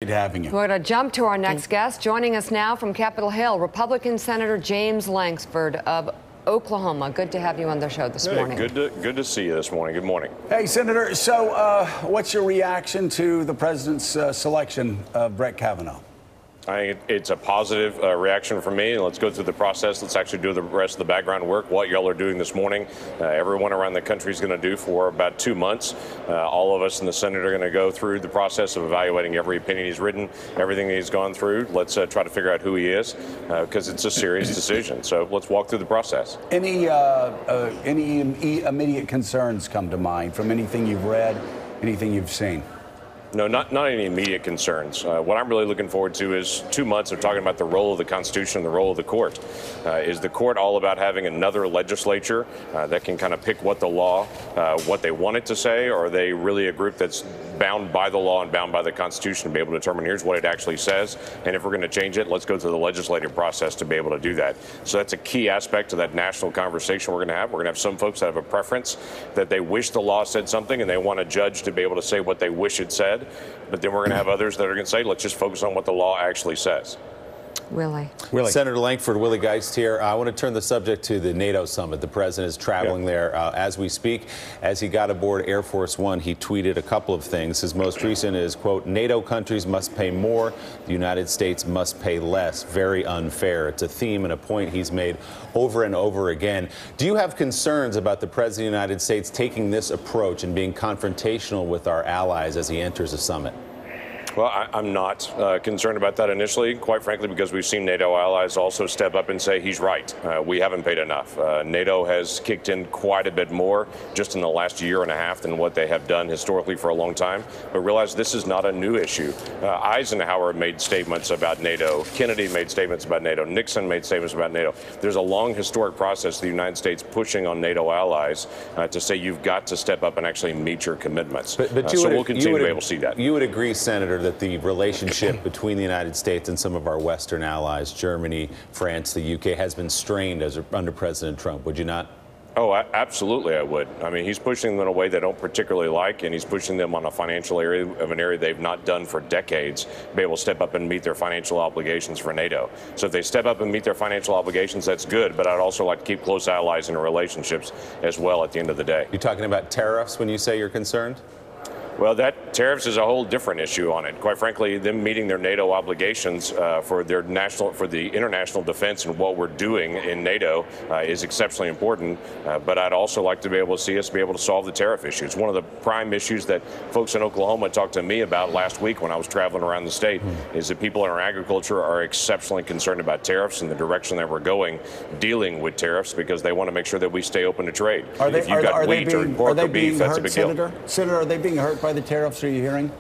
Good having you. We're going to jump to our next guest. Joining us now from Capitol Hill, Republican Senator James Lankford of Oklahoma. Good to have you on the show this morning. Good to see you this morning. Good morning. Hey, Senator. So what's your reaction to the president's selection of Brett Kavanaugh? I think it's a positive reaction from me. Let's go through the process. Let's actually do the rest of the background work, what y'all are doing this morning. Everyone around the country is going to do for about 2 months. All of us in the Senate are going to go through the process of evaluating every opinion he's written, everything he's gone through. Let's try to figure out who he is, because it's a serious decision. So let's walk through the process. Any immediate concerns come to mind from anything you've read, anything you've seen? No, not any immediate concerns. What I'm really looking forward to is 2 months of talking about the role of the Constitution and the role of the court. Is the court all about having another legislature that can kind of pick what the law, what they want it to say, or are they really a group that's bound by the law and bound by the Constitution to be able to determine here's what it actually says, and if we're going to change it, let's go through the legislative process to be able to do that. So that's a key aspect of that national conversation we're going to have. We're going to have some folks that have a preference that they wish the law said something and they want a judge to be able to say what they wish it said. But then we're going to have others that are going to say, let's just focus on what the law actually says. Willie. Senator Lankford, Willie Geist here. I want to turn the subject to the NATO summit. The president is traveling there as we speak. As he got aboard Air Force One, he tweeted a couple of things. His most recent is, quote, NATO countries must pay more. The United States must pay less. Very unfair. It's a theme and a point he's made over and over again. Do you have concerns about the president of the United States taking this approach and being confrontational with our allies as he enters the summit? Well, I'm not concerned about that initially, quite frankly, because we've seen NATO allies also step up and say he's right. We haven't paid enough. NATO has kicked in quite a bit more just in the last year and a half than what they have done historically for a long time. But realize this is not a new issue. Eisenhower made statements about NATO. Kennedy made statements about NATO. Nixon made statements about NATO. There's a long historic process of the United States pushing on NATO allies to say you've got to step up and actually meet your commitments. But so we'll continue to be able to see that. You would agree, Senator, that the relationship between the United States and some of our Western allies, Germany, France, the UK, has been strained under President Trump, would you not? Oh, absolutely, I would. I mean, he's pushing them in a way they don't particularly like, and he's pushing them on a financial area of an area they've not done for decades, be able to step up and meet their financial obligations for NATO. So if they step up and meet their financial obligations, that's good, but I'd also like to keep close allies and relationships as well at the end of the day. You're talking about tariffs when you say you're concerned? Well, that tariffs is a whole different issue on it. Quite frankly, them meeting their NATO obligations for the international defense and what we're doing in NATO is exceptionally important. But I'd also like to be able to see us be able to solve the tariff issues. One of the prime issues that folks in Oklahoma talked to me about last week when I was traveling around the state is that people in our agriculture are exceptionally concerned about tariffs and the direction that we're going dealing with tariffs, because they want to make sure that we stay open to trade. If you've got wheat or pork or beef, that's a big deal. Senator, are they being hurt by the tariffs, are you hearing?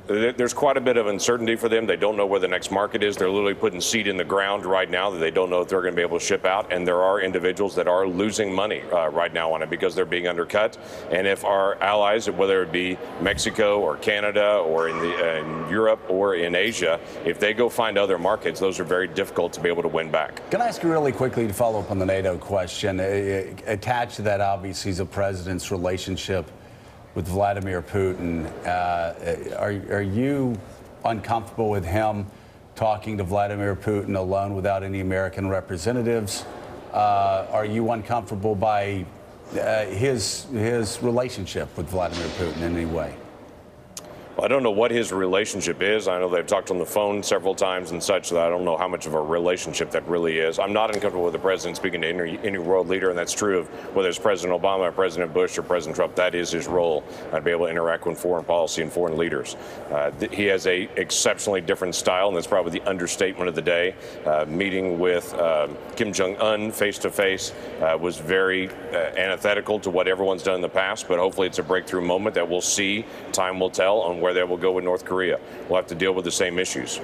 There's quite a bit of uncertainty for them. They don't know where the next market is. They're literally putting seed in the ground right now that they don't know if they're going to be able to ship out. And there are individuals that are losing money right now on it because they're being undercut. And if our allies, whether it be Mexico or Canada or in Europe or in Asia, if they go find other markets, those are very difficult to be able to win back. Can I ask you really quickly to follow up on the NATO question? Attached to that, obviously, is the president's relationship with Vladimir Putin. Are you uncomfortable with him talking to Vladimir Putin alone without any American representatives? Are you uncomfortable by his relationship with Vladimir Putin in any way? Well, I don't know what his relationship is. I know they've talked on the phone several times and such, so I don't know how much of a relationship that really is. I'm not uncomfortable with the president speaking to any world leader, and that's true of whether it's President Obama, President Bush, or President Trump. That is his role, to be able to interact with foreign policy and foreign leaders. He has a exceptionally different style, and that's probably the understatement of the day. Meeting with Kim Jong-un face-to-face was very antithetical to what everyone's done in the past, but hopefully it's a breakthrough moment that we'll see. Time will tell on where they will go with North Korea. We'll have to deal with the same issues.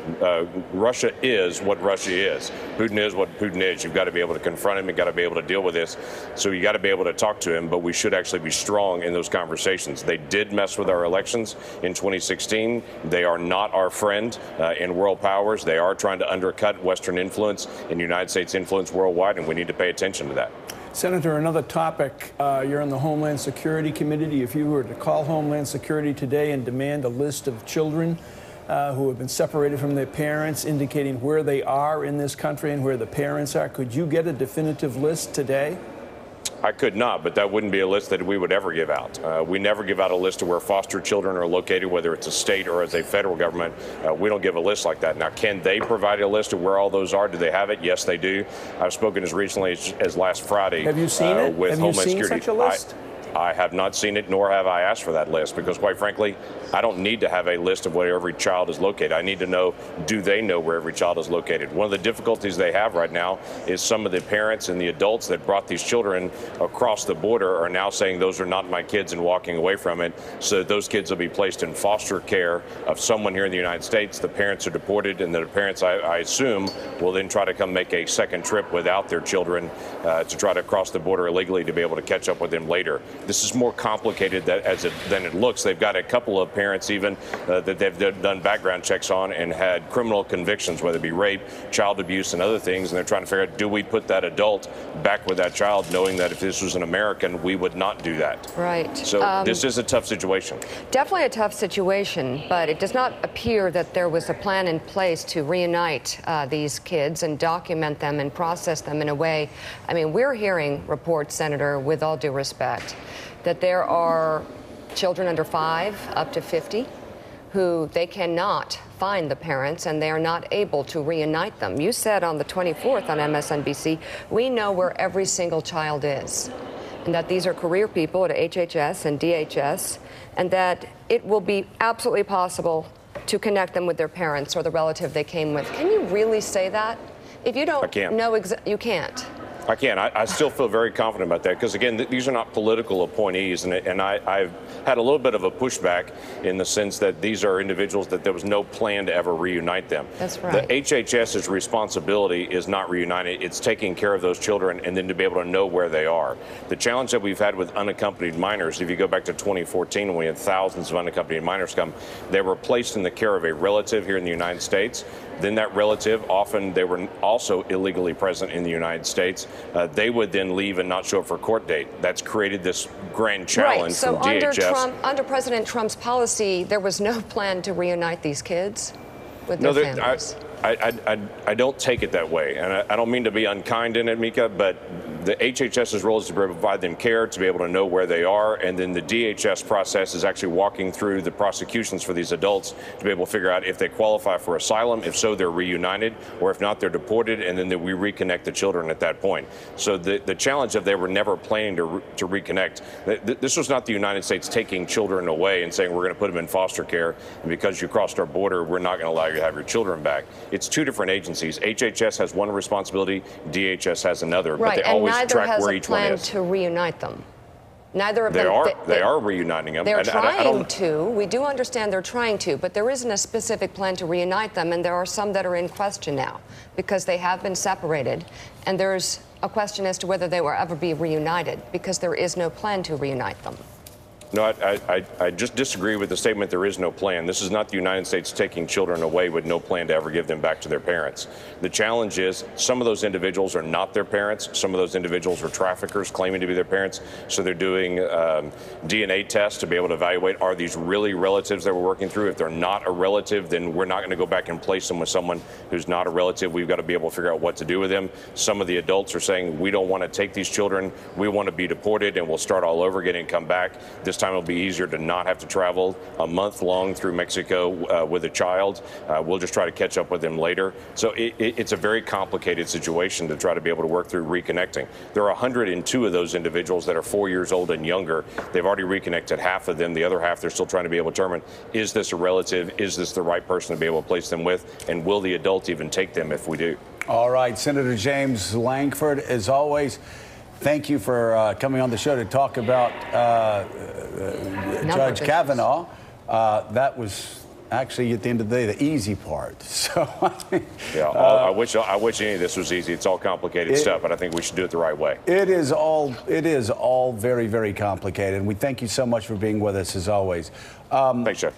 Russia is what Russia is. Putin is what Putin is. You've got to be able to confront him. You've got to be able to deal with this. So you got to be able to talk to him, but we should actually be strong in those conversations. They did mess with our elections in 2016. They are not our friend in world powers. They are trying to undercut Western influence and United States influence worldwide, and we need to pay attention to that. Senator, another topic, you're on the Homeland Security Committee. If you were to call Homeland Security today and demand a list of children who have been separated from their parents, indicating where they are in this country and where the parents are. Could you get a definitive list today? I could not, but that wouldn't be a list that we would ever give out. We never give out a list of where foster children are located, whether it's a state or as a federal government. We don't give a list like that. Now, can they provide a list of where all those are? Do they have it? Yes, they do. I've spoken as recently as last Friday. Have you seen it? With have you Homeland seen Security. such a list? I have not seen it, nor have I asked for that list, because quite frankly, I don't need to have a list of where every child is located. I need to know, do they know where every child is located? One of the difficulties they have right now is some of the parents and the adults that brought these children across the border are now saying those are not my kids and walking away from it. So those kids will be placed in foster care of someone here in the United States. The parents are deported, and the parents, I assume, will then try to come make a second trip without their children to try to cross the border illegally to be able to catch up with them later. This is more complicated than it looks. They've got a couple of parents even that they've done background checks on and had criminal convictions, whether it be rape, child abuse, and other things. And they're trying to figure out, do we put that adult back with that child, knowing that if this was an American, we would not do that. Right. So this is a tough situation. Definitely a tough situation, but it does not appear that there was a plan in place to reunite these kids and document them and process them in a way. I mean, we're hearing reports, Senator, with all due respect, that there are children under 5 up to 50 who they cannot find the parents and they are not able to reunite them. You said on the 24th on MSNBC, we know where every single child is, and that these are career people at HHS and DHS, and that it will be absolutely possible to connect them with their parents or the relative they came with. Can you really say that? If you don't know, you can't. I can. I still feel very confident about that because, again, these are not political appointees, and I've had a little bit of a pushback in the sense that these are individuals that there was no plan to ever reunite them. That's right. The HHS's responsibility is not reuniting. It's taking care of those children and then to be able to know where they are. The challenge that we've had with unaccompanied minors, if you go back to 2014 when we had thousands of unaccompanied minors come, they were placed in the care of a relative here in the United States. Then that relative, often they were also illegally present in the United States. They would then leave and not show up for a court date. That's created this grand challenge from DHS. Under President Trump's policy, there was no plan to reunite these kids with their families. I don't take it that way, and I don't mean to be unkind in it, Mika, but the HHS's role is to provide them care, to be able to know where they are, and then the DHS process is actually walking through the prosecutions for these adults to be able to figure out if they qualify for asylum. If so, they're reunited, or if not, they're deported, and then we reconnect the children at that point. So the challenge of they were never planning to reconnect. This was not the United States taking children away and saying we're going to put them in foster care, and because you crossed our border, we're not going to allow you to have your children back. It's two different agencies. HHS has one responsibility, DHS has another, but they always track where each one is. Neither has a plan to reunite them. Neither of them. They are reuniting them. They're trying to. We do understand they're trying to, but there isn't a specific plan to reunite them, and there are some that are in question now because they have been separated, and there's a question as to whether they will ever be reunited because there is no plan to reunite them. No, I just disagree with the statement there is no plan. This is not the United States taking children away with no plan to ever give them back to their parents. The challenge is some of those individuals are not their parents. Some of those individuals are traffickers claiming to be their parents. So they're doing DNA tests to be able to evaluate, are these really relatives that we're working through? If they're not a relative, then we're not going to go back and place them with someone who's not a relative. We've got to be able to figure out what to do with them. Some of the adults are saying, we don't want to take these children. We want to be deported and we'll start all over again and come back. This time it'll be easier to not have to travel a month long through Mexico with a child. We'll just try to catch up with them later. So it's a very complicated situation to try to be able to work through reconnecting. There are 102 of those individuals that are 4 years old and younger. They've already reconnected half of them. The other half, they're still trying to be able to determine, is this a relative? Is this the right person to be able to place them with? And will the adult even take them if we do? All right, Senator James Lankford, as always, thank you for coming on the show to talk about Judge Kavanaugh. That was actually, at the end of the day, the easy part. So, yeah, I wish any of this was easy. It's all complicated stuff, but I think we should do it the right way. It is all very, very complicated. And we thank you so much for being with us, as always. Thanks, Jeff.